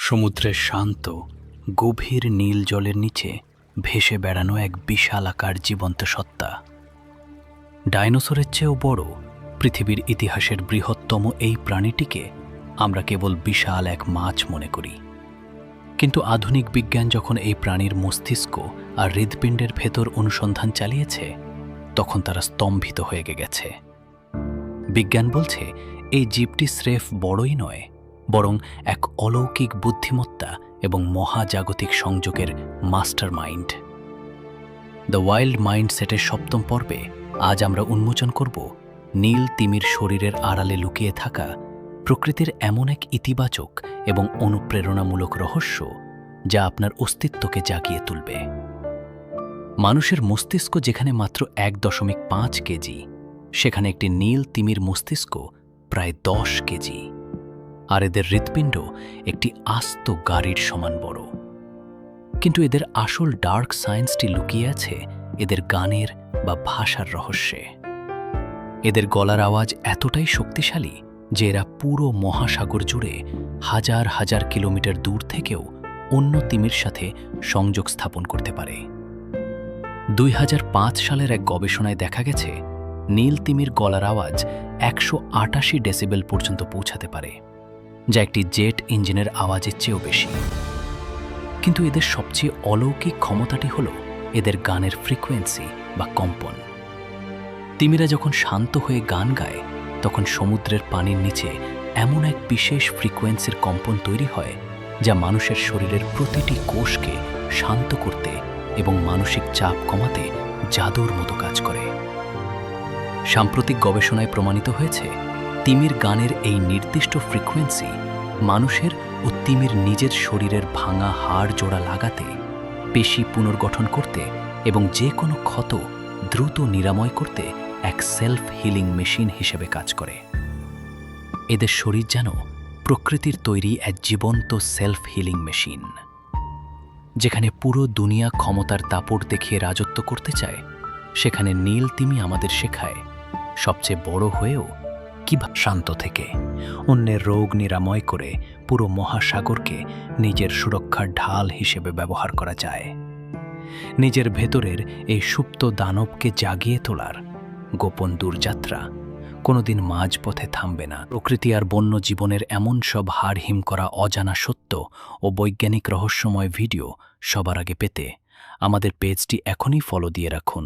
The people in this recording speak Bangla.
সমুদ্রের শান্ত গভীর নীল জলের নিচে ভেসে বেড়ানো এক বিশালাকার জীবন্ত সত্তা। ডাইনোসরের চেয়েও বড়, পৃথিবীর ইতিহাসের বৃহত্তম এই প্রাণীটিকে আমরা কেবল বিশাল এক মাছ মনে করি। কিন্তু আধুনিক বিজ্ঞান যখন এই প্রাণীর মস্তিষ্ক আর হৃৎপিণ্ডের ভেতর অনুসন্ধান চালিয়েছে, তখন তারা স্তম্ভিত হয়ে গেছে। বিজ্ঞান বলছে এই জীবটি স্রেফ বড়ই নয়, বরং এক অলৌকিক বুদ্ধিমত্তা এবং মহাজাগতিক সংযোগের মাস্টার মাইন্ড। দ্য ওয়াইল্ড মাইন্ডসেটের সপ্তম পর্বে আজ আমরা উন্মোচন করব নীল তিমির শরীরের আড়ালে লুকিয়ে থাকা প্রকৃতির এমন এক ইতিবাচক এবং অনুপ্রেরণামূলক রহস্য, যা আপনার অস্তিত্বকে জাগিয়ে তুলবে। মানুষের মস্তিষ্ক যেখানে মাত্র 1.5 কেজি, সেখানে একটি নীল তিমির মস্তিষ্ক প্রায় 10 কেজি, আর এদের হৃৎপিণ্ড একটি আস্ত গাড়ির সমান বড়। কিন্তু এদের আসল ডার্ক সায়েন্সটি লুকিয়ে আছে এদের গানের বা ভাষার রহস্যে। এদের গলার আওয়াজ এতটাই শক্তিশালী যে এরা পুরো মহাসাগর জুড়ে হাজার হাজার কিলোমিটার দূর থেকেও অন্য তিমির সাথে সংযোগ স্থাপন করতে পারে। 2005 সালের এক গবেষণায় দেখা গেছে নীল তিমির গলার আওয়াজ 188 ডেসিবেল পর্যন্ত পৌঁছাতে পারে, যা একটি জেট ইঞ্জিনের আওয়াজের চেয়েও বেশি। কিন্তু এদের সবচেয়ে অলৌকিক ক্ষমতাটি হল এদের গানের ফ্রিকোয়েন্সি বা কম্পন। তিমিরা যখন শান্ত হয়ে গান গায়, তখন সমুদ্রের পানির নিচে এমন এক বিশেষ ফ্রিকোয়েন্সির কম্পন তৈরি হয়, যা মানুষের শরীরের প্রতিটি কোষকে শান্ত করতে এবং মানসিক চাপ কমাতে জাদুর মতো কাজ করে। সাম্প্রতিক গবেষণায় প্রমাণিত হয়েছে তিমির গানের এই নির্দিষ্ট ফ্রিকোয়েন্সি মানুষের ও তিমির নিজের শরীরের ভাঙা হাড় জোড়া লাগাতে, পেশি পুনর্গঠন করতে এবং যে কোনো ক্ষত দ্রুত নিরাময় করতে এক সেলফ হিলিং মেশিন হিসেবে কাজ করে। এদের শরীর যেন প্রকৃতির তৈরি এক জীবন্ত সেলফ হিলিং মেশিন। যেখানে পুরো দুনিয়া ক্ষমতার দাপট দেখিয়ে রাজত্ব করতে চায়, সেখানে নীল তিমি আমাদের শেখায় সবচেয়ে বড় হয়েও কিভাবে শান্ত থেকে অন্যের রোগ নিরাময় করে পুরো মহাসাগরকে নিজের সুরক্ষার ঢাল হিসেবে ব্যবহার করা যায়। নিজের ভেতরের এই সুপ্ত দানবকে জাগিয়ে তোলার গোপন দূরযাত্রা কোনোদিন মাঝপথে থামবে না। প্রকৃতি আর বন্য জীবনের এমন সব হাড় হিম করা অজানা সত্য ও বৈজ্ঞানিক রহস্যময় ভিডিও সবার আগে পেতে আমাদের পেজটি এখনই ফলো দিয়ে রাখুন।